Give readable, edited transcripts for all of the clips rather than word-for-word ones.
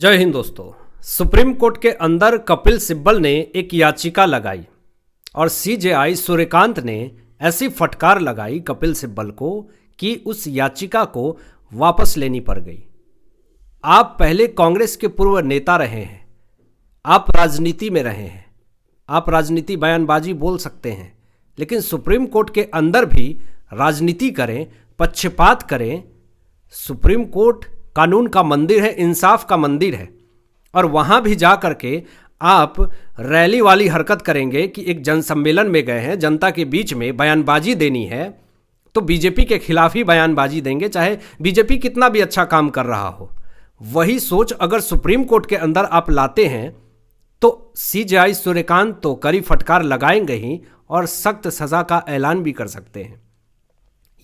जय हिंद दोस्तों। Supreme court के अंदर कपिल सिब्बल ने एक याचिका लगाई और सीजेआई सूर्यकांत ने ऐसी फटकार लगाई कपिल सिब्बल को कि उस याचिका को वापस लेनी पड़ गई। आप पहले कांग्रेस के पूर्व नेता रहे हैं, आप राजनीति में रहे हैं, आप राजनीति बयानबाजी बोल सकते हैं, लेकिन सुप्रीम कोर्ट के अंदर भी राजनीति करें, पक्षपात करें। सुप्रीम कोर्ट कानून का मंदिर है, इंसाफ का मंदिर है, और वहाँ भी जा कर के आप रैली वाली हरकत करेंगे कि एक जनसम्मेलन में गए हैं, जनता के बीच में बयानबाजी देनी है तो बीजेपी के खिलाफ ही बयानबाजी देंगे, चाहे बीजेपी कितना भी अच्छा काम कर रहा हो। वही सोच अगर सुप्रीम कोर्ट के अंदर आप लाते हैं तो सीजेआई सूर्यकांत तो कड़ी फटकार लगाएंगे ही और सख्त सज़ा का ऐलान भी कर सकते हैं।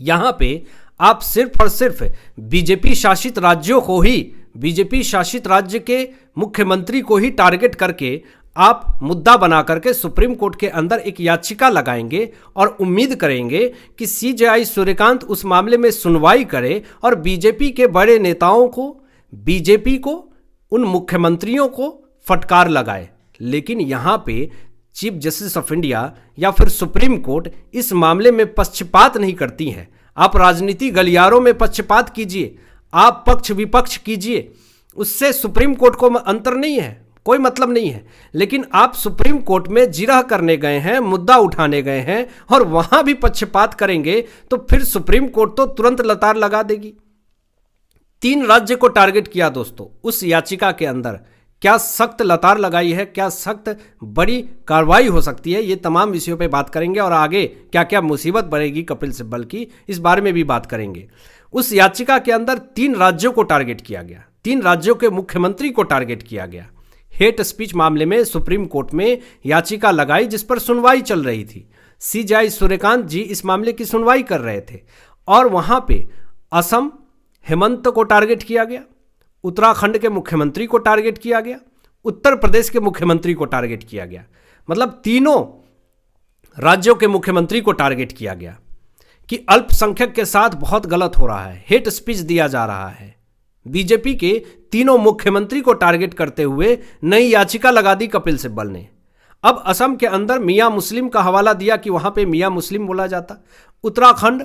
यहाँ पे आप सिर्फ और सिर्फ बीजेपी शासित राज्यों को ही, बीजेपी शासित राज्य के मुख्यमंत्री को ही टारगेट करके आप मुद्दा बना करके सुप्रीम कोर्ट के अंदर एक याचिका लगाएंगे और उम्मीद करेंगे कि सीजेआई सूर्यकांत उस मामले में सुनवाई करे और बीजेपी के बड़े नेताओं को, बीजेपी को, उन मुख्यमंत्रियों को फटकार लगाए। लेकिन यहाँ पे चीफ जस्टिस ऑफ इंडिया या फिर सुप्रीम कोर्ट इस मामले में पक्षपात नहीं करती है। आप राजनीति गलियारों में पक्षपात कीजिए, आप पक्ष विपक्ष कीजिए, उससे सुप्रीम कोर्ट को अंतर नहीं है, कोई मतलब नहीं है। लेकिन आप सुप्रीम कोर्ट में जिरह करने गए हैं, मुद्दा उठाने गए हैं और वहां भी पक्षपात करेंगे तो फिर सुप्रीम कोर्ट तो तुरंत लतार लगा देगी। 3 राज्य को टारगेट किया दोस्तों उस याचिका के अंदर। क्या सख्त लतार लगाई है, क्या सख्त बड़ी कार्रवाई हो सकती है, ये तमाम विषयों पे बात करेंगे और आगे क्या क्या मुसीबत बढ़ेगी कपिल सिब्बल की, इस बारे में भी बात करेंगे। उस याचिका के अंदर 3 राज्यों को टारगेट किया गया, 3 राज्यों के मुख्यमंत्री को टारगेट किया गया। हेट स्पीच मामले में सुप्रीम कोर्ट में याचिका लगाई जिस पर सुनवाई चल रही थी। सीजेआई सूर्यकांत जी इस मामले की सुनवाई कर रहे थे और वहां पे असम हेमंत को टारगेट किया गया, उत्तराखंड के मुख्यमंत्री को टारगेट किया गया, उत्तर प्रदेश के मुख्यमंत्री को टारगेट किया गया। मतलब तीनों राज्यों के मुख्यमंत्री को टारगेट किया गया कि अल्पसंख्यक के साथ बहुत गलत हो रहा है, हेट स्पीच दिया जा रहा है। बीजेपी के तीनों मुख्यमंत्री को टारगेट करते हुए नई याचिका लगा दी कपिल सिब्बल ने। अब असम के अंदर मियां मुस्लिम का हवाला दिया कि वहां पे मियां मुस्लिम बोला जाता। उत्तराखंड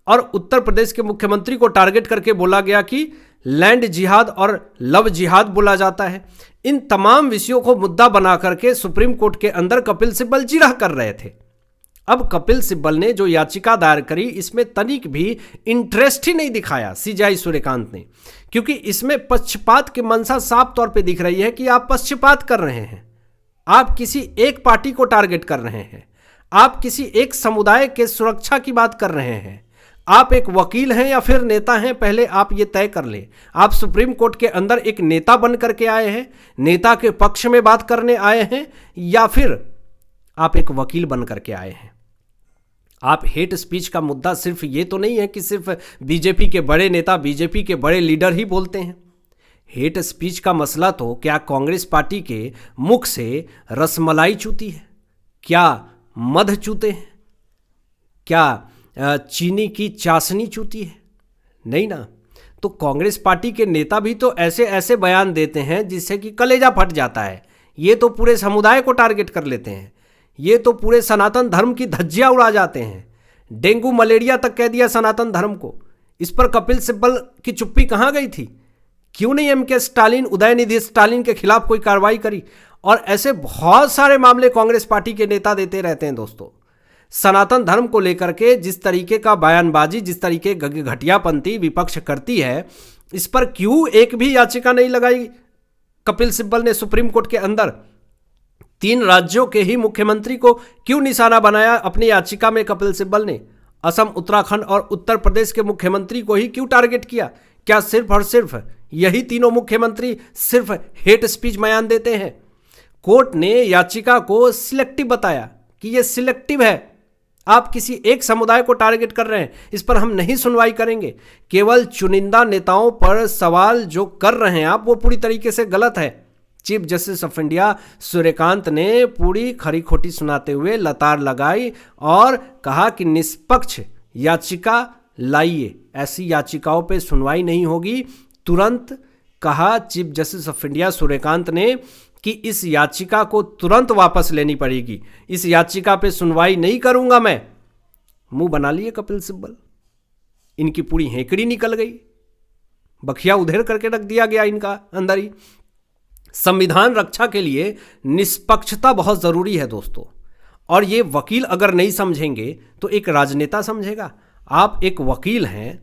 और उत्तर प्रदेश के मुख्यमंत्री को टारगेट करके बोला गया कि लैंड जिहाद और लव जिहाद बोला जाता है। इन तमाम विषयों को मुद्दा बना करके सुप्रीम कोर्ट के अंदर कपिल सिब्बल जिरह कर रहे थे। अब कपिल सिब्बल ने जो याचिका दायर करी इसमें तनिक भी इंटरेस्ट ही नहीं दिखाया सीजेआई सूर्यकांत ने, क्योंकि इसमें पक्षपात की मंशा साफ तौर पे दिख रही है कि आप पक्षपात कर रहे हैं, आप किसी एक पार्टी को टारगेट कर रहे हैं, आप किसी एक समुदाय के सुरक्षा की बात कर रहे हैं। आप एक वकील हैं या फिर नेता हैं, पहले आप ये तय कर लें। आप सुप्रीम कोर्ट के अंदर एक नेता बन करके आए हैं, नेता के पक्ष में बात करने आए हैं, या फिर आप एक वकील बन करके आए हैं। आप हेट स्पीच का मुद्दा सिर्फ ये तो नहीं है कि सिर्फ बीजेपी के बड़े नेता, बीजेपी के बड़े लीडर ही बोलते हैं। हेट स्पीच का मसला तो क्या कांग्रेस पार्टी के मुख से रसमलाई चूती है, क्या मध चूते हैं, क्या चीनी की चाशनी चूती है? नहीं ना। तो कांग्रेस पार्टी के नेता भी तो ऐसे ऐसे बयान देते हैं जिससे कि कलेजा फट जाता है। ये तो पूरे समुदाय को टारगेट कर लेते हैं, ये तो पूरे सनातन धर्म की धज्जियां उड़ा जाते हैं। डेंगू मलेरिया तक कह दिया सनातन धर्म को। इस पर कपिल सिब्बल की चुप्पी कहाँ गई थी? क्यों नहीं एमके स्टालिन, उदयनिधि स्टालिन के खिलाफ कोई कार्रवाई करी? और ऐसे बहुत सारे मामले कांग्रेस पार्टी के नेता देते रहते हैं दोस्तों। सनातन धर्म को लेकर के जिस तरीके का बयानबाजी, जिस तरीके घटियापंथी विपक्ष करती है, इस पर क्यों एक भी याचिका नहीं लगाई कपिल सिब्बल ने सुप्रीम कोर्ट के अंदर? 3 राज्यों के ही मुख्यमंत्री को क्यों निशाना बनाया अपनी याचिका में कपिल सिब्बल ने? असम, उत्तराखंड और उत्तर प्रदेश के मुख्यमंत्री को ही क्यों टारगेट किया? क्या सिर्फ और सिर्फ यही तीनों मुख्यमंत्री सिर्फ हेट स्पीच बयान देते हैं? कोर्ट ने याचिका को सिलेक्टिव बताया कि यह सिलेक्टिव है, आप किसी एक समुदाय को टारगेट कर रहे हैं, इस पर हम नहीं सुनवाई करेंगे। केवल चुनिंदा नेताओं पर सवाल जो कर रहे हैं आप, वो पूरी तरीके से गलत है। Chief justice of India Suryakant ने पूरी खरी खोटी सुनाते हुए लतार लगाई और कहा कि निष्पक्ष याचिका लाइए, ऐसी याचिकाओं पे सुनवाई नहीं होगी, तुरंत कहा chief justice of India Suryakant ने कि इस याचिका को तुरंत वापस लेनी पड़ेगी, इस याचिका पे सुनवाई नहीं करूंगा मैं। मुंह बना लिए कपिल सिब्बल, इनकी पूरी हेकड़ी निकल गई, बखिया उधेड़ करके रख दिया गया इनका अंदर ही। संविधान रक्षा के लिए निष्पक्षता बहुत जरूरी है दोस्तों, और ये वकील अगर नहीं समझेंगे तो एक राजनेता समझेगा। आप एक वकील हैं,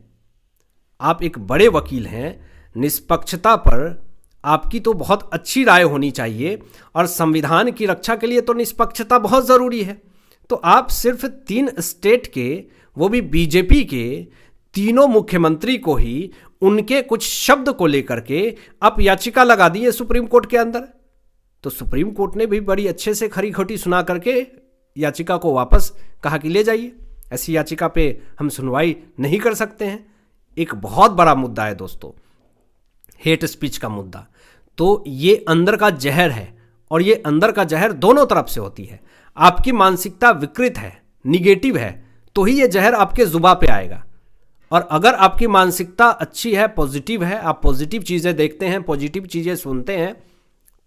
आप एक बड़े वकील हैं, निष्पक्षता पर आपकी तो बहुत अच्छी राय होनी चाहिए, और संविधान की रक्षा के लिए तो निष्पक्षता बहुत ज़रूरी है। तो आप सिर्फ 3 स्टेट के, वो भी बीजेपी के तीनों मुख्यमंत्री को ही उनके कुछ शब्द को लेकर के आप याचिका लगा दी है सुप्रीम कोर्ट के अंदर। तो सुप्रीम कोर्ट ने भी बड़ी अच्छे से खरी खोटी सुना करके याचिका को वापस कहा कि ले जाइए, ऐसी याचिका पे हम सुनवाई नहीं कर सकते हैं। एक बहुत बड़ा मुद्दा है दोस्तों, हेट स्पीच का मुद्दा। तो ये अंदर का जहर है, और ये अंदर का जहर दोनों तरफ से होती है। आपकी मानसिकता विकृत है, निगेटिव है, तो ही ये जहर आपके जुबान पे आएगा। और अगर आपकी मानसिकता अच्छी है, पॉजिटिव है, आप पॉजिटिव चीज़ें देखते हैं, पॉजिटिव चीज़ें सुनते हैं,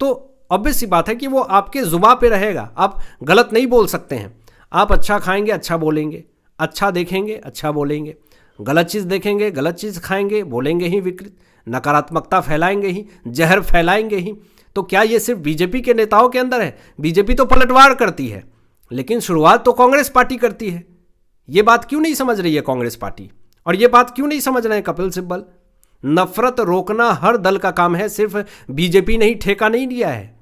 तो ऑब्वियस सी बात है कि वो आपके जुबान पे रहेगा। आप गलत नहीं बोल सकते हैं। आप अच्छा खाएंगे, अच्छा बोलेंगे, अच्छा देखेंगे, अच्छा बोलेंगे, गलत चीज़ देखेंगे, गलत चीज़ खाएंगे, बोलेंगे ही विकृत, नकारात्मकता फैलाएंगे ही, जहर फैलाएंगे ही। तो क्या ये सिर्फ बीजेपी के नेताओं के अंदर है? बीजेपी तो पलटवार करती है, लेकिन शुरुआत तो कांग्रेस पार्टी करती है। ये बात क्यों नहीं समझ रही है कांग्रेस पार्टी, और ये बात क्यों नहीं समझ रहे हैं कपिल सिब्बल? नफरत रोकना हर दल का काम है, सिर्फ बीजेपी ने ही ठेका नहीं लिया है।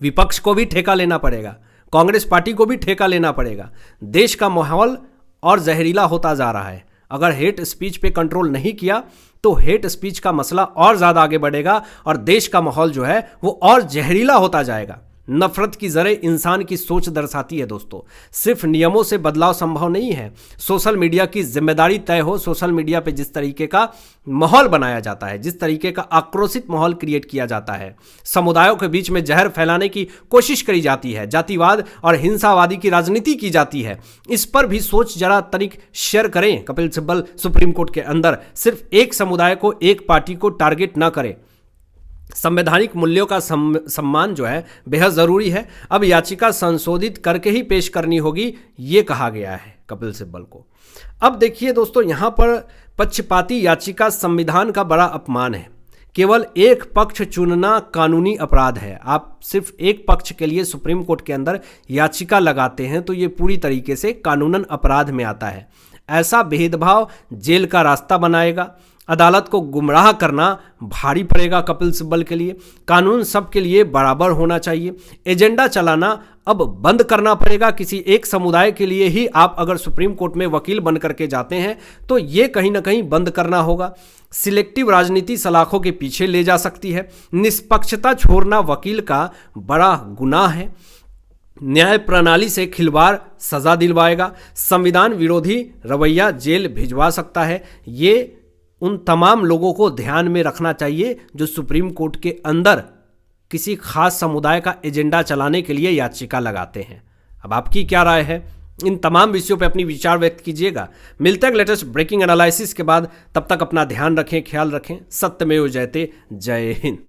विपक्ष को भी ठेका लेना पड़ेगा, कांग्रेस पार्टी को भी ठेका लेना पड़ेगा। देश का माहौल और जहरीला होता जा रहा है। अगर हेट स्पीच पे कंट्रोल नहीं किया तो हेट स्पीच का मसला और ज़्यादा आगे बढ़ेगा, और देश का माहौल जो है वो और जहरीला होता जाएगा। नफरत की जरें इंसान की सोच दर्शाती है दोस्तों। सिर्फ नियमों से बदलाव संभव नहीं है, सोशल मीडिया की जिम्मेदारी तय हो। सोशल मीडिया पे जिस तरीके का माहौल बनाया जाता है, जिस तरीके का आक्रोशित माहौल क्रिएट किया जाता है, समुदायों के बीच में जहर फैलाने की कोशिश करी जाती है, जातिवाद और हिंसावादी की राजनीति की जाती है, इस पर भी सोच जरा तनिक शेयर करें कपिल सिब्बल सुप्रीम कोर्ट के अंदर। सिर्फ एक समुदाय को, एक पार्टी को टारगेट ना करें। संवैधानिक मूल्यों का सम्मान जो है बेहद ज़रूरी है। अब याचिका संशोधित करके ही पेश करनी होगी, ये कहा गया है कपिल सिब्बल को। अब देखिए दोस्तों, यहाँ पर पक्षपाती याचिका संविधान का बड़ा अपमान है। केवल एक पक्ष चुनना कानूनी अपराध है। आप सिर्फ एक पक्ष के लिए सुप्रीम कोर्ट के अंदर याचिका लगाते हैं तो ये पूरी तरीके से कानूनन अपराध में आता है। ऐसा भेदभाव जेल का रास्ता बनाएगा। अदालत को गुमराह करना भारी पड़ेगा कपिल सिब्बल के लिए। कानून सबके लिए बराबर होना चाहिए। एजेंडा चलाना अब बंद करना पड़ेगा। किसी एक समुदाय के लिए ही आप अगर सुप्रीम कोर्ट में वकील बन करके जाते हैं तो ये कहीं ना कहीं बंद करना होगा। सिलेक्टिव राजनीति सलाखों के पीछे ले जा सकती है। निष्पक्षता छोड़ना वकील का बड़ा गुनाह है। न्याय प्रणाली से खिलवाड़ सजा दिलवाएगा। संविधान विरोधी रवैया जेल भिजवा सकता है। ये उन तमाम लोगों को ध्यान में रखना चाहिए जो सुप्रीम कोर्ट के अंदर किसी खास समुदाय का एजेंडा चलाने के लिए याचिका लगाते हैं। अब आपकी क्या राय है? इन तमाम विषयों पे अपनी विचार व्यक्त कीजिएगा। मिलते हैं लेटेस्ट ब्रेकिंग एनालिसिस के बाद। तब तक अपना ध्यान रखें, ख्याल रखें। सत्यमेव जयते। जय हिंद।